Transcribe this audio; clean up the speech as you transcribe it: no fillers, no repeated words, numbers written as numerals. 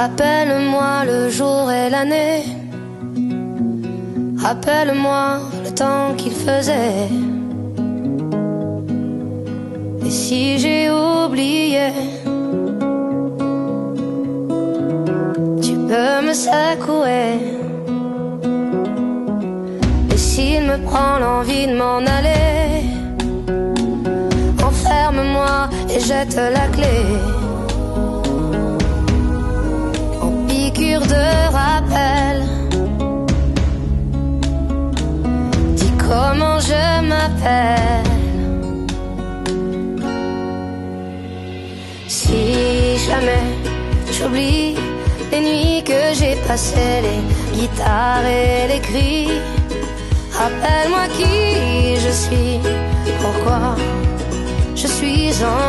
Rappelle-moi le jour et l'année, rappelle-moi le temps qu'il faisait. Et si j'ai oublié, tu peux me secouer. Et s'il me prend l'envie de m'en aller, enferme-moi et jette la clé. De rappel, dis comment je m'appelle. Si jamais j'oublie les nuits que j'ai passées, les guitares et les cris, rappelle-moi qui je suis, pourquoi je suis en